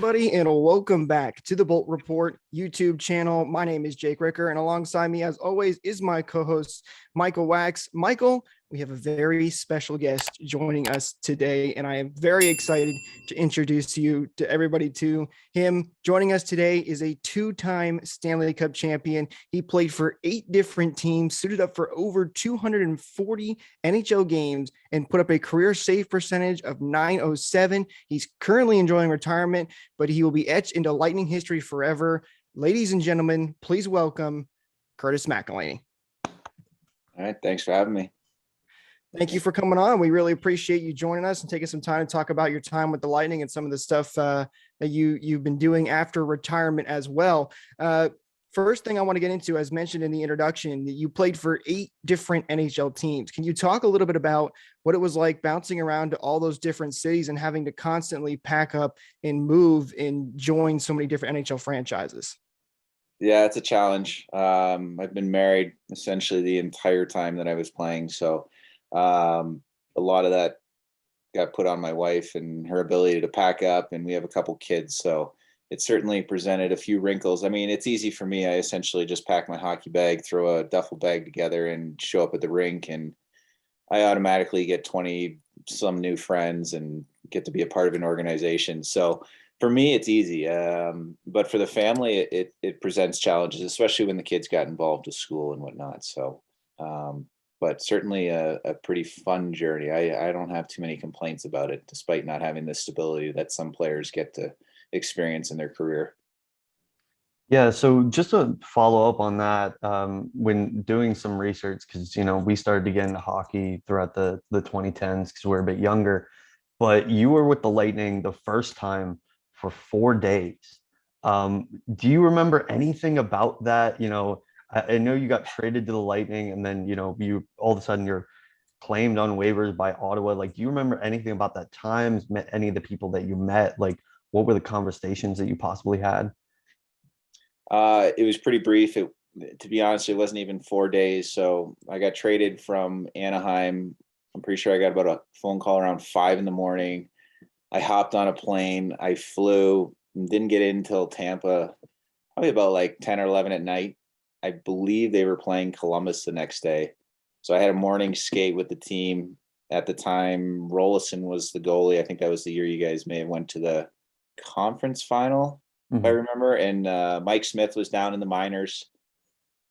everybody, and welcome back to the Bolt Report YouTube channel. My name is Jake Ricker, and alongside me, as always, is my co-host, Michael Wax. Michael, we have a very special guest joining us today, and I am very excited to introduce you to everybody to him. Joining us today is a two-time Stanley Cup champion. He played for 8 different teams, suited up for over 240 NHL games, and put up a career save percentage of .907. He's currently enjoying retirement, but he will be etched into Lightning history forever. Ladies and gentlemen, please welcome Curtis McElhinney. All right, thanks for having me. Thank you for coming on. We really appreciate you joining us and taking some time to talk about your time with the Lightning and some of the stuff that you've been doing after retirement as well. First thing I want to get into, as mentioned in the introduction, you played for 8 different NHL teams. Can you talk a little bit about what it was like bouncing around to all those different cities and having to constantly pack up and move and join so many different NHL franchises? Yeah, it's a challenge. I've been married essentially the entire time that I was playing. So a lot of that got put on my wife and her ability to pack up, and we have a couple kids. So it certainly presented a few wrinkles. I mean, it's easy for me. I essentially just pack my hockey bag, throw a duffel bag together, and show up at the rink, and I automatically get 20 some new friends and get to be a part of an organization. So for me, it's easy. But for the family, it presents challenges, especially when the kids got involved with school and whatnot. So, but certainly a pretty fun journey. I don't have too many complaints about it, despite not having the stability that some players get to experience in their career. Yeah, so just to follow up on that, when doing some research, because we started to get into hockey throughout the 2010s because we're a bit younger, but you were with the Lightning the first time for 4 days. Do you remember anything about that? I know you got traded to the Lightning, and then you all of a sudden you're claimed on waivers by Ottawa. Like, do you remember anything about that time? Met any of the people that you met? Like, what were the conversations that you possibly had? It was pretty brief. To be honest, it wasn't even 4 days. So I got traded from Anaheim. I'm pretty sure I got about a phone call around 5 a.m. I hopped on a plane. I flew and didn't get in until Tampa, probably about like 10 or 11 at night. I believe they were playing Columbus the next day. So I had a morning skate with the team. At the time, Rolison was the goalie. I think that was the year you guys may have went to the conference final, if I remember. And Mike Smith was down in the minors.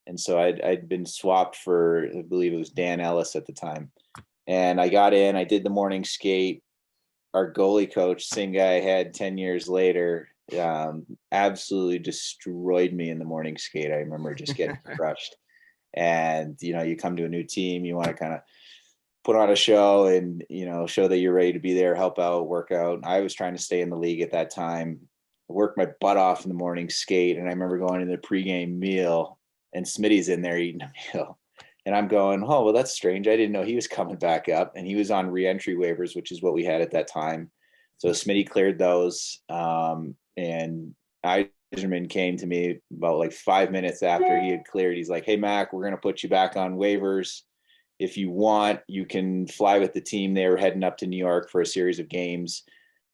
And so I'd been swapped for, I believe it was Dan Ellis at the time. And I got in, I did the morning skate. Our goalie coach, same guy I had 10 years later, absolutely destroyed me in the morning skate. I remember just getting crushed. And, you come to a new team, you want to kind of put on a show and, show that you're ready to be there, help out, work out. I was trying to stay in the league at that time. I worked my butt off in the morning skate. And I remember going to the pregame meal and Smitty's in there eating a meal. And I'm going, oh, well, that's strange. I didn't know he was coming back up. And he was on reentry waivers, which is what we had at that time. So Smitty cleared those. And Eiserman came to me about like 5 minutes after he had cleared. He's like, hey, Mac, we're going to put you back on waivers. If you want, you can fly with the team. They were heading up to New York for a series of games.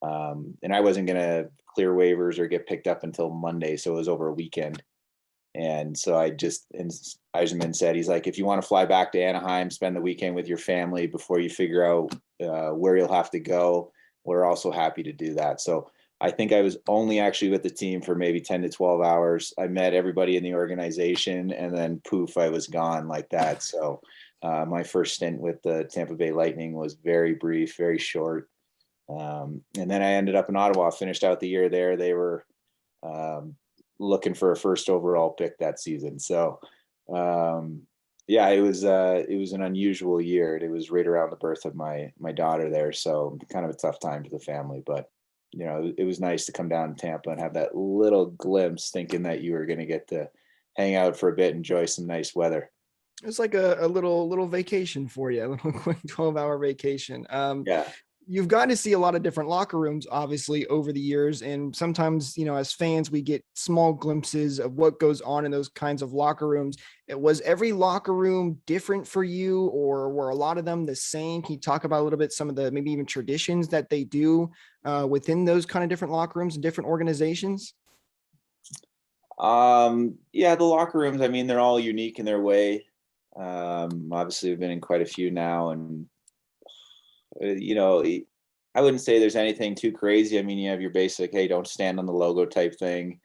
And I wasn't going to clear waivers or get picked up until Monday. So it was over a weekend. And so and Eiserman said, he's like, if you want to fly back to Anaheim, spend the weekend with your family before you figure out where you'll have to go, we're also happy to do that. So I think I was only actually with the team for maybe 10 to 12 hours. I met everybody in the organization, and then poof, I was gone like that. So my first stint with the Tampa Bay Lightning was very brief, very short. And then I ended up in Ottawa, finished out the year there. They were looking for a first overall pick that season. So yeah, it was an unusual year. It was right around the birth of my daughter there. So kind of a tough time for the family, but it was nice to come down to Tampa and have that little glimpse, thinking that you were going to get to hang out for a bit, enjoy some nice weather. It's like a little vacation for you, a little quick 12-hour vacation. Yeah. you've got to see a lot of different locker rooms, obviously, over the years. And sometimes, as fans, we get small glimpses of what goes on in those kinds of locker rooms. Was every locker room different for you, or were a lot of them the same? Can you talk about a little bit some of the maybe even traditions that they do within those kind of different locker rooms and different organizations? Yeah, the locker rooms, I mean, they're all unique in their way. Obviously we've been in quite a few now, and I wouldn't say there's anything too crazy. I mean, you have your basic, hey, don't stand on the logo type thing.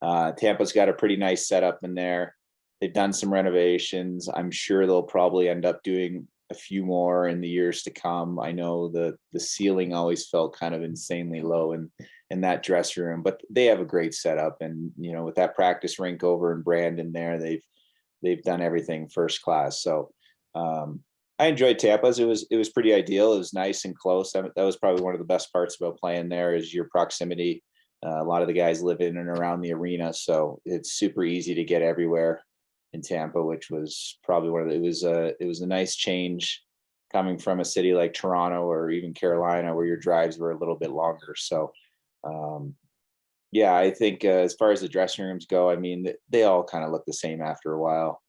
Tampa's got a pretty nice setup in there. They've done some renovations. I'm sure they'll probably end up doing a few more in the years to come. I know the ceiling always felt kind of insanely low in that dressing room, but they have a great setup. And with that practice rink over in Brandon there, they've done everything first class. So I enjoyed Tampa's. It was pretty ideal. It was nice and close. That was probably one of the best parts about playing there is your proximity. A lot of the guys live in and around the arena, so it's super easy to get everywhere in Tampa, which was probably it was a nice change coming from a city like Toronto or even Carolina, where your drives were a little bit longer. So, yeah, I think as far as the dressing rooms go, I mean, they all kind of look the same after a while.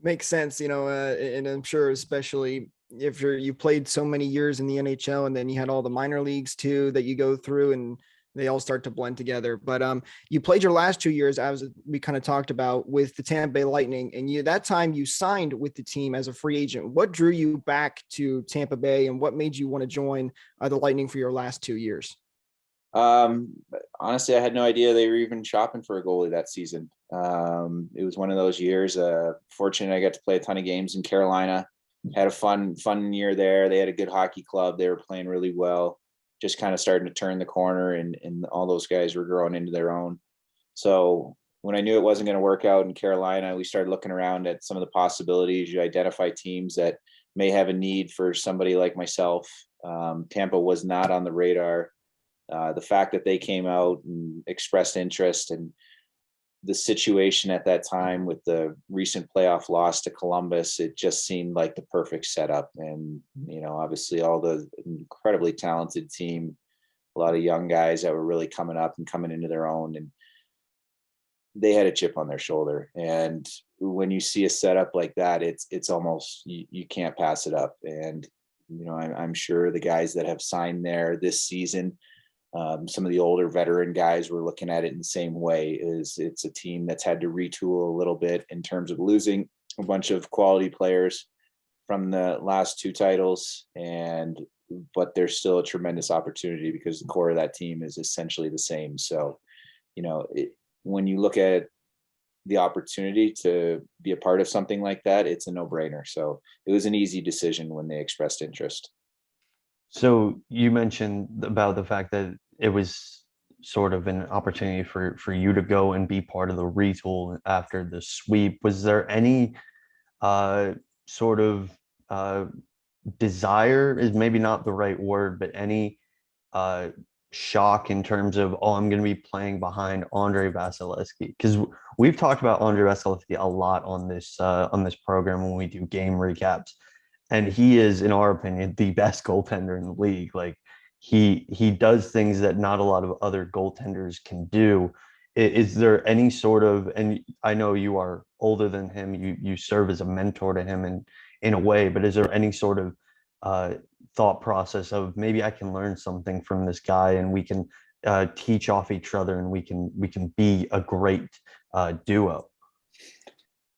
Makes sense, and I'm sure especially if you played so many years in the NHL and then you had all the minor leagues too that you go through and they all start to blend together. But you played your last 2 years, as we kind of talked about, with the Tampa Bay Lightning, and that time you signed with the team as a free agent. What drew you back to Tampa Bay, and what made you want to join the Lightning for your last 2 years? Honestly, I had no idea they were even shopping for a goalie that season. It was one of those years. Fortunate I got to play a ton of games in Carolina. Had a fun year there. They had a good hockey club. They were playing really well. Just kind of starting to turn the corner, and all those guys were growing into their own. So when I knew it wasn't going to work out in Carolina, we started looking around at some of the possibilities. You identify teams that may have a need for somebody like myself. Tampa was not on the radar. The fact that they came out and expressed interest, and the situation at that time with the recent playoff loss to Columbus, it just seemed like the perfect setup. And, obviously all the incredibly talented team, a lot of young guys that were really coming up and coming into their own, and they had a chip on their shoulder. And when you see a setup like that, it's almost, you can't pass it up. And, I'm sure the guys that have signed there this season, some of the older veteran guys were looking at it in the same way. It's a team that's had to retool a little bit in terms of losing a bunch of quality players from the last two titles, but there's still a tremendous opportunity because the core of that team is essentially the same. So, when you look at the opportunity to be a part of something like that, it's a no-brainer. So it was an easy decision when they expressed interest. So you mentioned about the fact that it was sort of an opportunity for you to go and be part of the retool after the sweep. Was there any sort of desire, is maybe not the right word, but any shock in terms of, oh, I'm going to be playing behind Andrei Vasilevsky? Because we've talked about Andrei Vasilevsky a lot on this program when we do game recaps. And he is, in our opinion, the best goaltender in the league. Like he does things that not a lot of other goaltenders can do. Is there any sort of, and I know you are older than him, you serve as a mentor to him in a way, but is there any sort of thought process of, maybe I can learn something from this guy and we can teach off each other and we can be a great duo?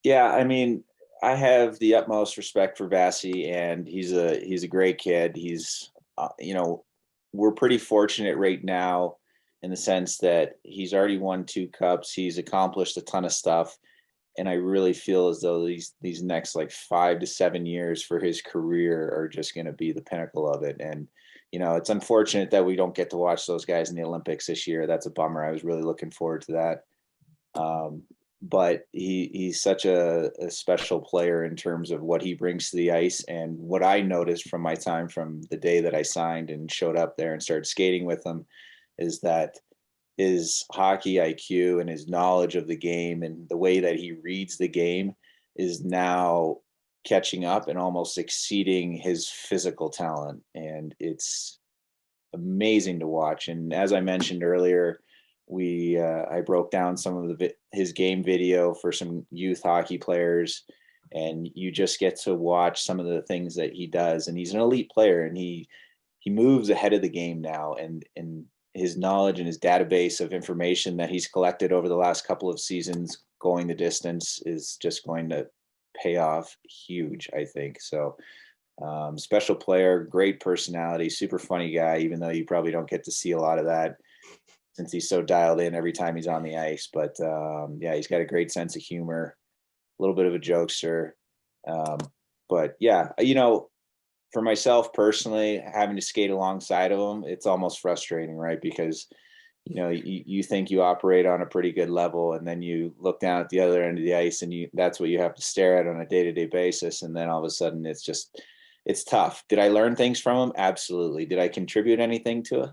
Yeah, I mean, I have the utmost respect for Vasi, and he's a great kid. He's, we're pretty fortunate right now in the sense that he's already won 2 cups. He's accomplished a ton of stuff. And I really feel as though these next like 5 to 7 years for his career are just going to be the pinnacle of it. And, it's unfortunate that we don't get to watch those guys in the Olympics this year. That's a bummer. I was really looking forward to that. But he's such a special player in terms of what he brings to the ice. And what I noticed from my time from the day that I signed and showed up there and started skating with him is that his hockey IQ and his knowledge of the game and the way that he reads the game is now catching up and almost exceeding his physical talent. And it's amazing to watch. And as I mentioned earlier, I broke down some of his game video for some youth hockey players, and you just get to watch some of the things that he does. And he's an elite player, and he moves ahead of the game now, and his knowledge and his database of information that he's collected over the last couple of seasons going the distance is just going to pay off huge, I think. So special player, great personality, super funny guy, even though you probably don't get to see a lot of that since he's so dialed in every time he's on the ice. But yeah, he's got a great sense of humor, a little bit of a jokester. But yeah, for myself personally, having to skate alongside of him, it's almost frustrating, right? Because you think you operate on a pretty good level, and then you look down at the other end of the ice, and that's what you have to stare at on a day-to-day basis. And then all of a sudden it's tough. Did I learn things from him? Absolutely. Did I contribute anything to it?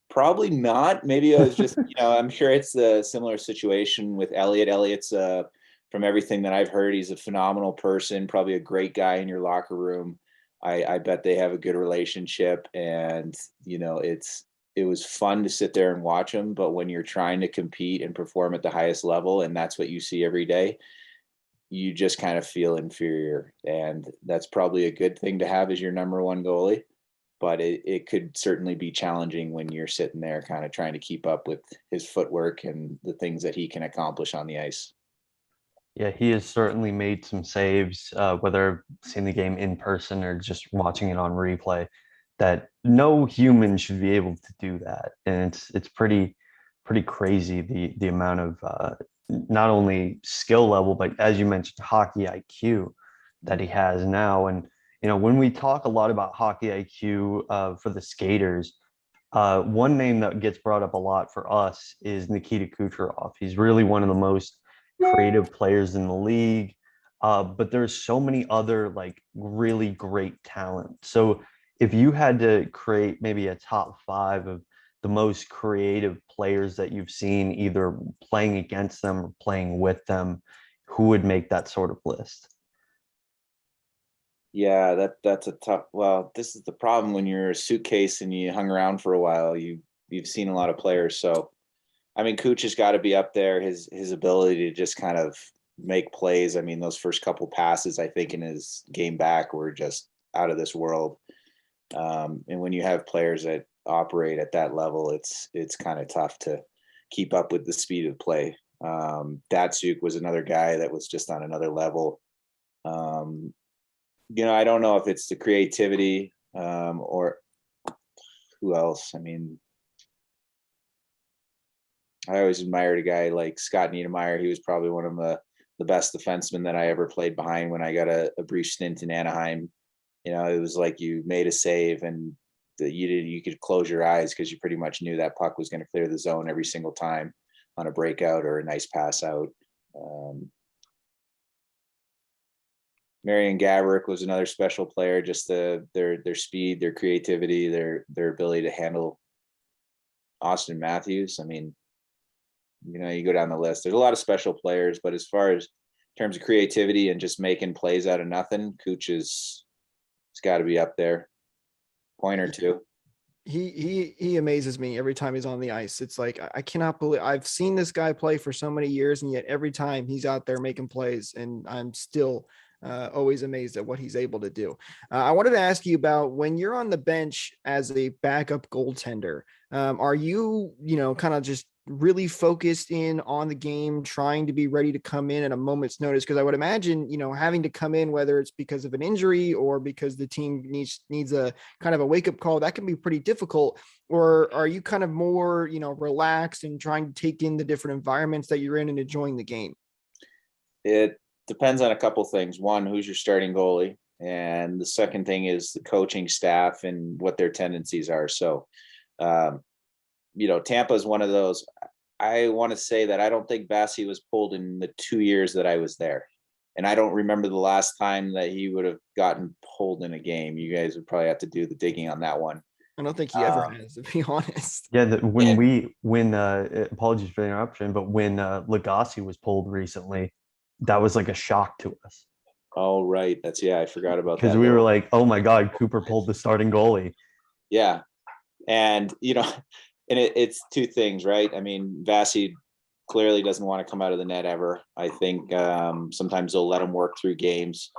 Probably not. Maybe I was just, I'm sure it's a similar situation with Elliot. Elliot's from everything that I've heard, he's a phenomenal person, probably a great guy in your locker room. I bet they have a good relationship, and it was fun to sit there and watch them. But when you're trying to compete and perform at the highest level, and that's what you see every day, you just kind of feel inferior. And that's probably a good thing to have as your number one goalie. But it could certainly be challenging when you're sitting there kind of trying to keep up with his footwork and the things that he can accomplish on the ice. Yeah, he has certainly made some saves, whether seeing the game in person or just watching it on replay, that no human should be able to do that. And it's pretty crazy the amount of not only skill level, but as you mentioned, hockey IQ that he has now. And when we talk a lot about hockey IQ for the skaters, one name that gets brought up a lot for us is Nikita Kucherov. He's really one of the most creative players in the league, but there's so many other like really great talent. So if you had to create maybe a top 5 of the most creative players that you've seen, either playing against them or playing with them, who would make that sort of list? Yeah, that's a tough. Well, this is the problem when you're a suitcase and you hung around for a while. You've seen a lot of players, so I mean, Cooch has got to be up there. His ability to just kind of make plays. I mean, those first couple passes, I think, in his game back were just out of this world. And when you have players that operate at that level, it's kind of tough to keep up with the speed of play. Datsuk was another guy that was just on another level. I don't know if it's the creativity or who else. I mean, I always admired a guy like Scott Niedermayer. He was probably one of the best defensemen that I ever played behind when I got a brief stint in Anaheim. It was like you made a save and you could close your eyes because you pretty much knew that puck was going to clear the zone every single time on a breakout or a nice pass out. Marian Gaborik was another special player, just their speed, their creativity, their ability to handle Austin Matthews. I mean, you go down the list. There's a lot of special players, but as far as in terms of creativity and just making plays out of nothing, Cooch it's got to be up there. Point or two. He amazes me every time he's on the ice. It's like I cannot believe I've seen this guy play for so many years, and yet every time he's out there making plays, and I'm still always amazed at what he's able to do. I wanted to ask you about when you're on the bench as a backup goaltender. Are you kind of just really focused in on the game, trying to be ready to come in at a moment's notice? Because I would imagine, having to come in, whether it's because of an injury or because the team needs a kind of a wake-up call, that can be pretty difficult. Or are you kind of more, relaxed and trying to take in the different environments that you're in and enjoying the game? It depends on a couple things. One, who's your starting goalie? And the second thing is the coaching staff and what their tendencies are. So, Tampa is one of those. I want to say that I don't think Bassey was pulled in the 2 years that I was there. And I don't remember the last time that he would have gotten pulled in a game. You guys would probably have to do the digging on that one. I don't think he ever has, to be honest. Yeah, when apologies for the interruption, but when Lagasse was pulled recently, that was like a shock to us. Oh, right. I forgot about because that we were little. like, oh my God, Cooper pulled the starting goalie. Yeah. And, and it's two things, right? I mean, Vasi clearly doesn't want to come out of the net ever. I think sometimes they'll let him work through games.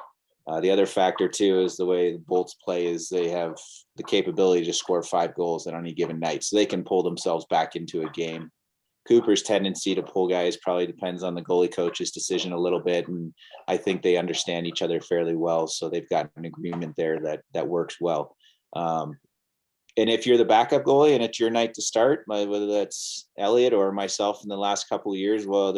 The other factor too is the way the Bolts play is they have the capability to score 5 goals on any given night, so they can pull themselves back into a game. Cooper's tendency to pull guys probably depends on the goalie coach's decision a little bit, and I think they understand each other fairly well, so they've got an agreement there that works well. And if you're the backup goalie and it's your night to start, whether that's Elliot or myself in the last couple of years, well,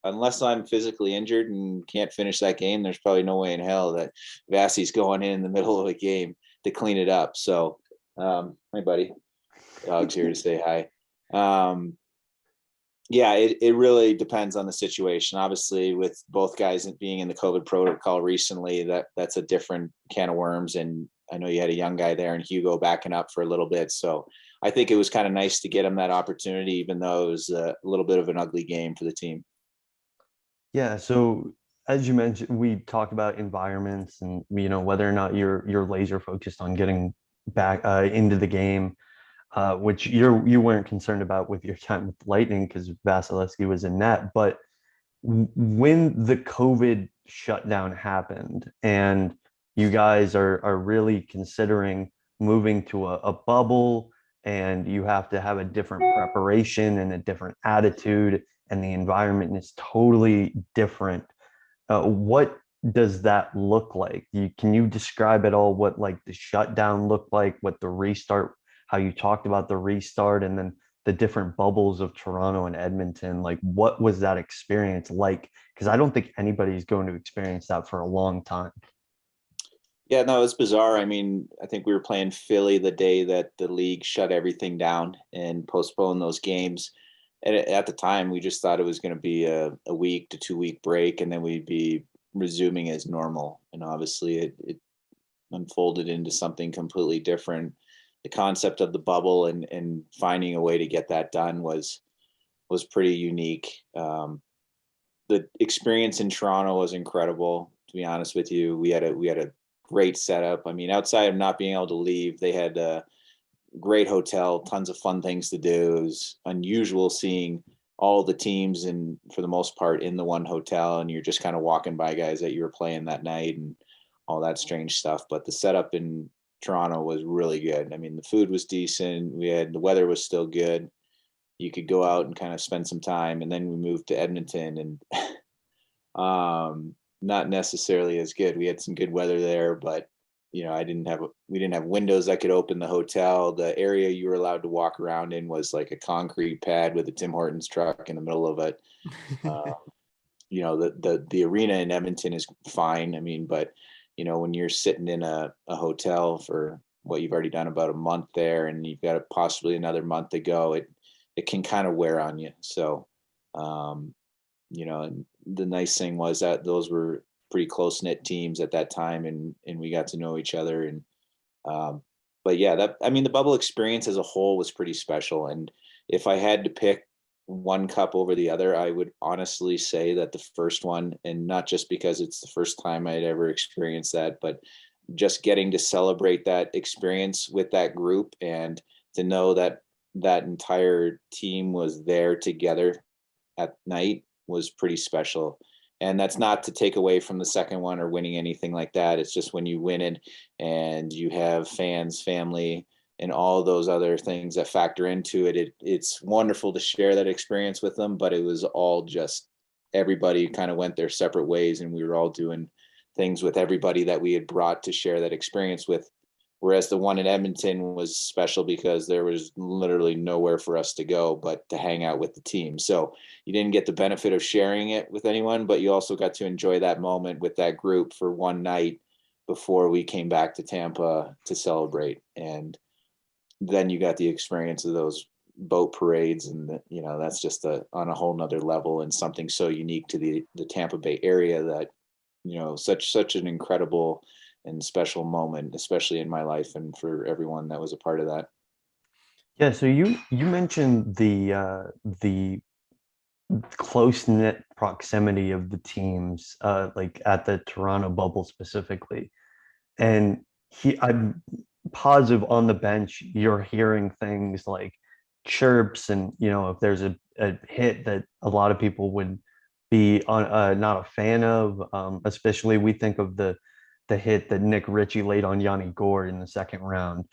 unless I'm physically injured and can't finish that game, there's probably no way in hell that Vasi's going in the middle of a game to clean it up. So, my buddy, dog's here to say hi. It really depends on the situation. Obviously, with both guys being in the COVID protocol recently, that's a different can of worms. And I know you had a young guy there and Hugo backing up for a little bit. So I think it was kind of nice to get him that opportunity, even though it was a little bit of an ugly game for the team. Yeah. So as you mentioned, we talked about environments and whether or not you're laser focused on getting back into the game, which you weren't concerned about with your time with Lightning because Vasilevsky was in net. But when the COVID shutdown happened and you guys are really considering moving to a bubble and you have to have a different preparation and a different attitude and the environment is totally different. What does that look like? Can you describe at all what like the shutdown looked like, what the restart, how you talked about the restart and then the different bubbles of Toronto and Edmonton? Like, what was that experience like? Because I don't think anybody's going to experience that for a long time. Yeah, no, it's bizarre. I mean, I think we were playing Philly the day that the league shut everything down and postponed those games. And at the time, we just thought it was going to be a week to 2 week break, and then we'd be resuming as normal. And obviously, it unfolded into something completely different. The concept of the bubble and finding a way to get that done was pretty unique. The experience in Toronto was incredible. To be honest with you, we had a great setup. I mean, outside of not being able to leave, they had a great hotel, tons of fun things to do. It was unusual seeing all the teams and for the most part in the one hotel, and you're just kind of walking by guys that you were playing that night and all that strange stuff. But the setup in Toronto was really good. I mean, the food was decent. The weather was still good. You could go out and kind of spend some time. And then we moved to Edmonton and not necessarily as good. We had some good weather there, but we didn't have windows that could open the hotel. The area you were allowed to walk around in was like a concrete pad with a Tim Hortons truck in the middle of it. The arena in Edmonton is fine. I mean, but when you're sitting in a hotel for what you've already done about a month there, and you've got possibly another month to go, it can kind of wear on you. So, and the nice thing was that those were pretty close knit teams at that time, and we got to know each other. And but yeah, the bubble experience as a whole was pretty special. And if I had to pick one cup over the other, I would honestly say that the first one, and not just because it's the first time I'd ever experienced that, but just getting to celebrate that experience with that group and to know that that entire team was there together at night was pretty special. And that's not to take away from the second one or winning anything like that. It's just when you win it and you have fans, family, and all those other things that factor into it, it's wonderful to share that experience with them. But it was all just everybody kind of went their separate ways, and we were all doing things with everybody that we had brought to share that experience with. Whereas the one in Edmonton was special because there was literally nowhere for us to go but to hang out with the team. So you didn't get the benefit of sharing it with anyone, but you also got to enjoy that moment with that group for one night before we came back to Tampa to celebrate. And then you got the experience of those boat parades, and that's just on a whole nother level and something so unique to the Tampa Bay area that such an incredible and special moment, especially in my life and for everyone that was a part of that. Yeah, so you mentioned the close knit proximity of the teams, like at the Toronto bubble specifically. And I'm positive on the bench, you're hearing things like chirps, and if there's a hit that a lot of people would be on not a fan of, especially we think of the hit that Nick Ritchie laid on Yanni Gord in the second round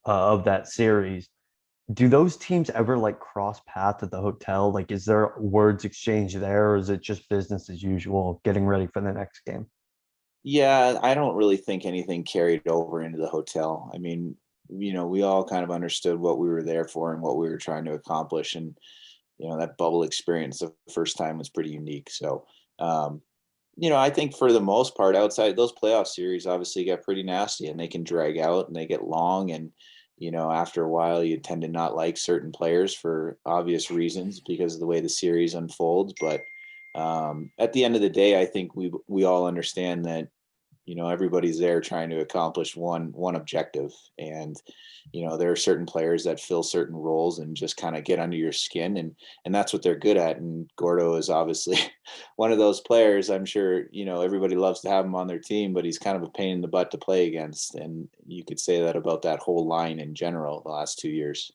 of that series. Do those teams ever like cross paths at the hotel? Like, is there words exchanged there, or is it just business as usual, getting ready for the next game? Yeah, I don't really think anything carried over into the hotel. I mean, we all kind of understood what we were there for and what we were trying to accomplish. And, that bubble experience the first time was pretty unique. So, I think for the most part, outside those playoff series obviously get pretty nasty and they can drag out and they get long. And, after a while, you tend to not like certain players for obvious reasons because of the way the series unfolds. But at the end of the day, I think we all understand that everybody's there trying to accomplish one objective. And there are certain players that fill certain roles and just kind of get under your skin, and that's what they're good at. And Gordo is obviously one of those players. I'm sure everybody loves to have him on their team, but he's kind of a pain in the butt to play against, and you could say that about that whole line in general the last 2 years.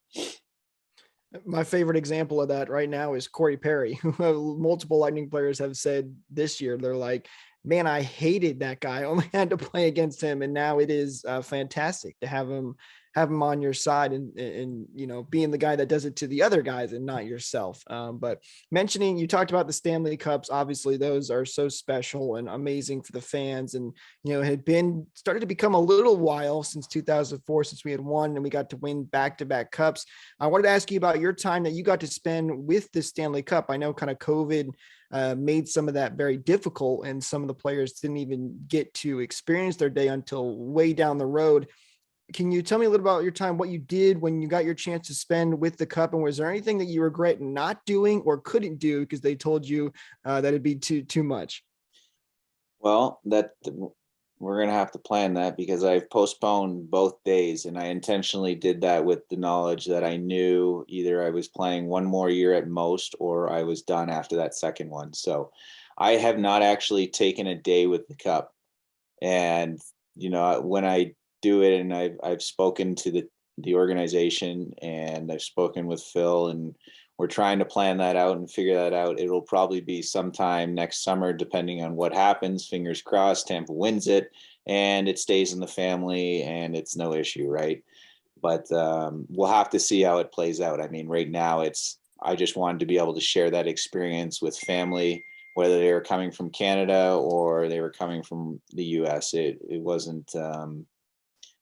My favorite example of that right now is Corey Perry, who multiple Lightning players have said this year. They're like, man, I hated that guy. I only had to play against him. And now it is fantastic to have him on your side and being the guy that does it to the other guys and not yourself. But mentioning, you talked about the Stanley Cups. Obviously those are so special and amazing for the fans. And, had been started to become a little while since 2004, since we had won and we got to win back-to-back cups. I wanted to ask you about your time that you got to spend with the Stanley Cup. I know kind of COVID made some of that very difficult, and some of the players didn't even get to experience their day until way down the road. Can you tell me a little about your time, what you did when you got your chance to spend with the Cup, and was there anything that you regret not doing or couldn't do because they told you that it'd be too much? Well, we're going to have to plan that because I've postponed both days, and I intentionally did that with the knowledge that I knew either I was playing one more year at most or I was done after that second one. So I have not actually taken a day with the Cup. And, when I do it, and I've spoken to the organization, and I've spoken with Phil, and we're trying to plan that out and figure that out. It'll probably be sometime next summer, depending on what happens. Fingers crossed, Tampa wins it and it stays in the family and it's no issue, right? But we'll have to see how it plays out. I mean, right now I just wanted to be able to share that experience with family, whether they were coming from Canada or they were coming from the US. It wasn't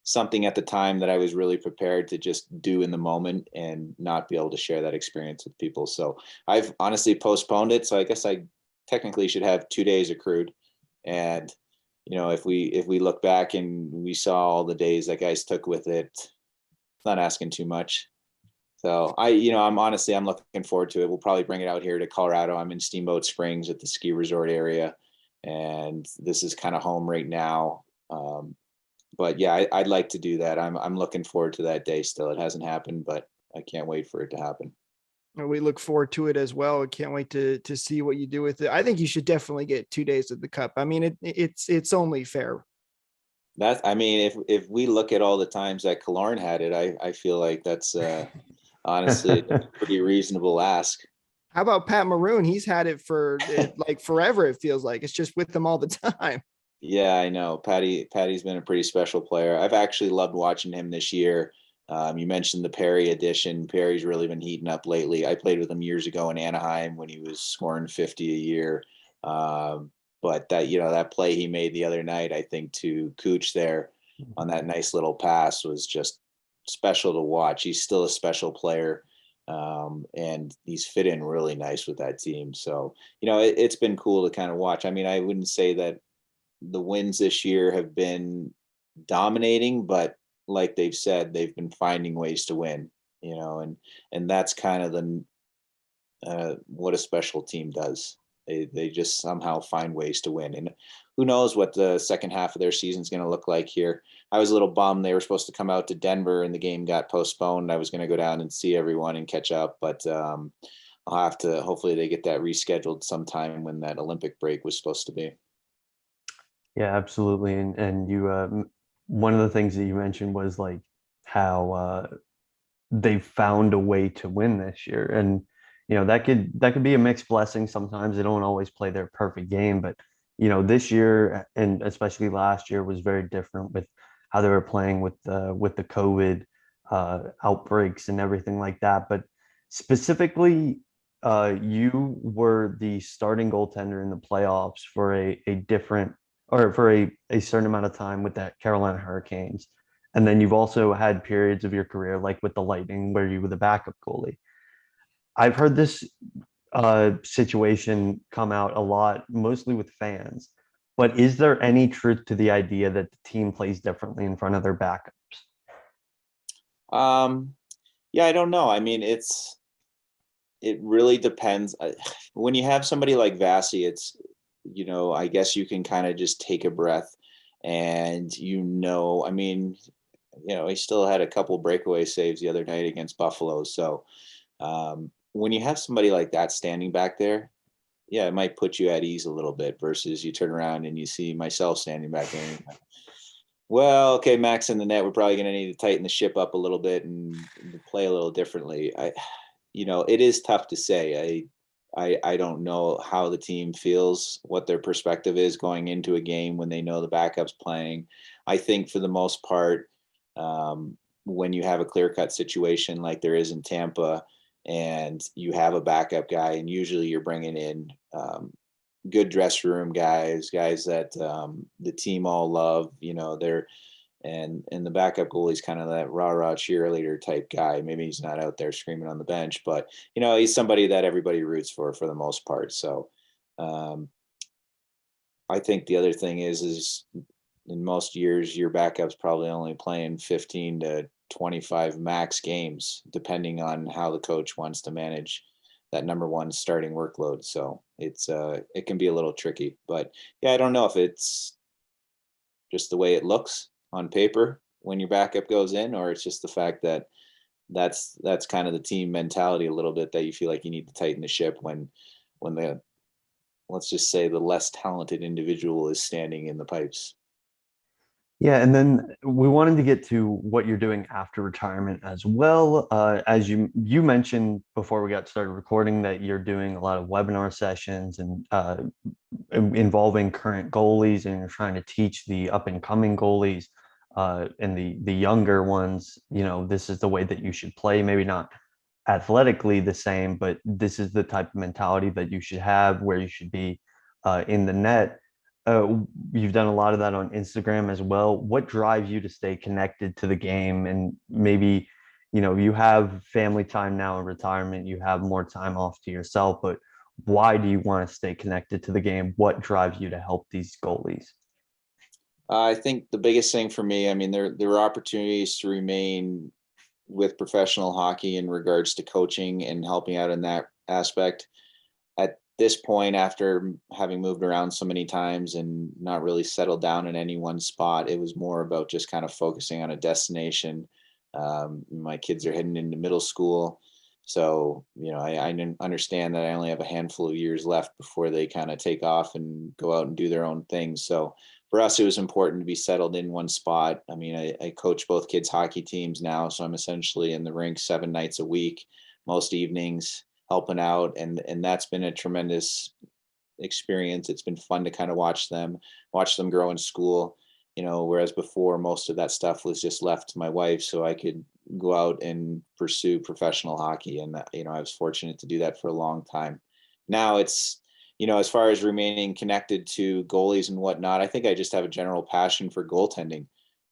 something at the time that I was really prepared to just do in the moment and not be able to share that experience with people. So I've honestly postponed it. So I guess I technically should have 2 days accrued. And, if we look back and we saw all the days that guys took with it, not asking too much. So I'm looking forward to it. We'll probably bring it out here to Colorado. I'm in Steamboat Springs at the ski resort area, and this is kind of home right now. But yeah, I'd like to do that. I'm looking forward to that day still. It hasn't happened, but I can't wait for it to happen. We look forward to it as well. I can't wait to see what you do with it. I think you should definitely get 2 days of the Cup. I mean, it's only fair. If we look at all the times that Killorn had it, I feel like that's honestly a pretty reasonable ask. How about Pat Maroon? He's had it for like forever. It feels like it's just with them all the time. Yeah, I know. Patty's been a pretty special player. I've actually loved watching him this year. You mentioned the Perry edition. Perry's really been heating up lately. I played with him years ago in Anaheim when he was scoring 50 a year. But that play he made the other night, I think, to Cooch there on that nice little pass was just special to watch. He's still a special player. And he's fit in really nice with that team. So, it's been cool to kind of watch. I mean, I wouldn't say that the wins this year have been dominating, but like they've said, they've been finding ways to win, and that's kind of what a special team does. They just somehow find ways to win. And who knows what the second half of their season is going to look like here. I was a little bummed. They were supposed to come out to Denver and the game got postponed. I was going to go down and see everyone and catch up, but I'll have to, hopefully they get that rescheduled sometime when that Olympic break was supposed to be. Yeah, absolutely. And you, one of the things that you mentioned was like how they found a way to win this year, and that could be a mixed blessing. Sometimes they don't always play their perfect game, but this year and especially last year was very different with how they were playing with the COVID outbreaks and everything like that. But specifically, you were the starting goaltender in the playoffs for a different or for a certain amount of time with that Carolina Hurricanes. And then you've also had periods of your career, like with the Lightning, where you were the backup goalie. I've heard this situation come out a lot, mostly with fans. But is there any truth to the idea that the team plays differently in front of their backups? Yeah, I don't know. I mean, it really depends. When you have somebody like Vasi, it's, I guess you can kind of just take a breath and, I mean, he still had a couple breakaway saves the other night against Buffalo. So when you have somebody like that standing back there, yeah, it might put you at ease a little bit versus you turn around and you see myself standing back there. And well, okay, Max in the net, we're probably going to need to tighten the ship up a little bit and play a little differently. It is tough to say. I don't know how the team feels, what their perspective is going into a game when they know the backup's playing. I think for the most part, when you have a clear-cut situation like there is in Tampa, and you have a backup guy, and usually you're bringing in good dressing room guys that the team all love. They're and the backup goalie's kind of that rah-rah cheerleader type guy. Maybe he's not out there screaming on the bench, but he's somebody that everybody roots for the most part. So I think the other thing is in most years your backup's probably only playing 15 to 25 max games, depending on how the coach wants to manage that number one starting workload. So it can be a little tricky, but yeah, I don't know if it's just the way it looks on paper when your backup goes in, or it's just the fact that that's kind of the team mentality a little bit, that you feel like you need to tighten the ship when the, let's just say, the less talented individual is standing in the pipes. Yeah, and then we wanted to get to what you're doing after retirement as well. As you mentioned before we got started recording, that you're doing a lot of webinar sessions and involving current goalies, and you're trying to teach the up and coming goalies and the younger ones. This is the way that you should play. Maybe not athletically the same, but this is the type of mentality that you should have, where you should be in the net. You've done a lot of that on Instagram as well. What drives you to stay connected to the game? And maybe, you have family time now in retirement, you have more time off to yourself, but why do you want to stay connected to the game? What drives you to help these goalies? I think the biggest thing for me, I mean, there are opportunities to remain with professional hockey in regards to coaching and helping out in that aspect. At this point, after having moved around so many times and not really settled down in any one spot, it was more about just kind of focusing on a destination. My kids are heading into middle school. So, I understand that I only have a handful of years left before they kind of take off and go out and do their own thing. So for us, it was important to be settled in one spot. I mean, I coach both kids' hockey teams now, so I'm essentially in the rink 7 nights a week, most evenings, helping out. And that's been a tremendous experience. It's been fun to kind of watch them grow in school, whereas before most of that stuff was just left to my wife so I could go out and pursue professional hockey. And, I was fortunate to do that for a long time. Now it's, as far as remaining connected to goalies and whatnot, I think I just have a general passion for goaltending.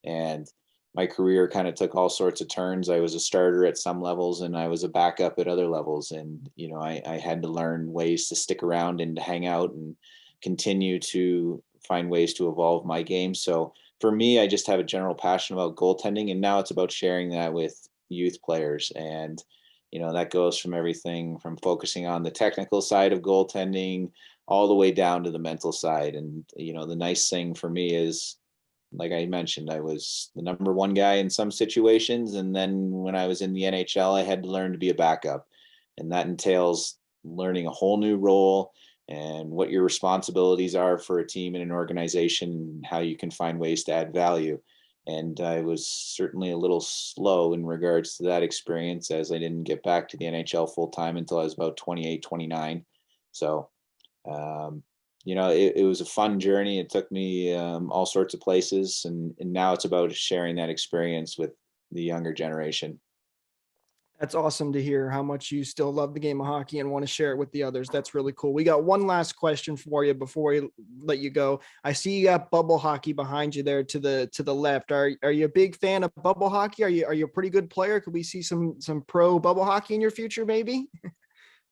And my career kind of took all sorts of turns. I was a starter at some levels and I was a backup at other levels. And, I had to learn ways to stick around and to hang out and continue to find ways to evolve my game. So for me, I just have a general passion about goaltending, and now it's about sharing that with youth players. And, that goes from everything from focusing on the technical side of goaltending all the way down to the mental side. And, the nice thing for me is, like I mentioned, I was the number one guy in some situations. And then when I was in the NHL, I had to learn to be a backup. And that entails learning a whole new role and what your responsibilities are for a team and an organization, and how you can find ways to add value. And I was certainly a little slow in regards to that experience, as I didn't get back to the NHL full time until I was about 28, 29. So, it was a fun journey. It took me all sorts of places, and now it's about sharing that experience with the younger generation. That's awesome to hear how much you still love the game of hockey and want to share it with the others. That's really cool. We got one last question for you before we let you go. I see you got bubble hockey behind you there to the left. Are you a big fan of bubble hockey? Are you a pretty good player? Could we see some pro bubble hockey in your future, maybe?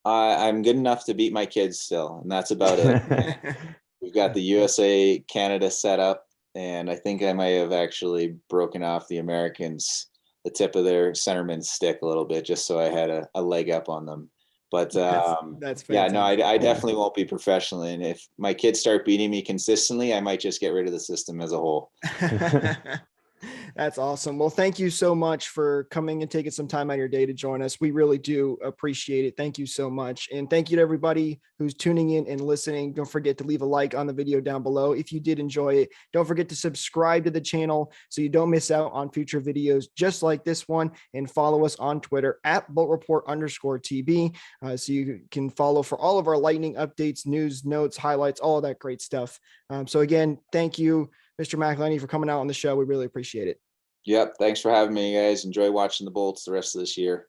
I'm good enough to beat my kids still, and that's about it. We've got the USA Canada set up, and I think I might have actually broken off the Americans the tip of their centerman's stick a little bit, just so I had a leg up on them. But that's yeah, no, fantastic. I definitely won't be professional. And if my kids start beating me consistently, I might just get rid of the system as a whole. That's awesome. Well, thank you so much for coming and taking some time out of your day to join us. We really do appreciate it. Thank you so much. And thank you to everybody who's tuning in and listening. Don't forget to leave a like on the video down below if you did enjoy it. Don't forget to subscribe to the channel so you don't miss out on future videos just like this one, and follow us on Twitter at BoltReport_TB so you can follow for all of our Lightning updates, news, notes, highlights, all of that great stuff. So again, thank you, Mr. McElhinney, for coming out on the show. We really appreciate it. Yep. Thanks for having me, guys. Enjoy watching the Bolts the rest of this year.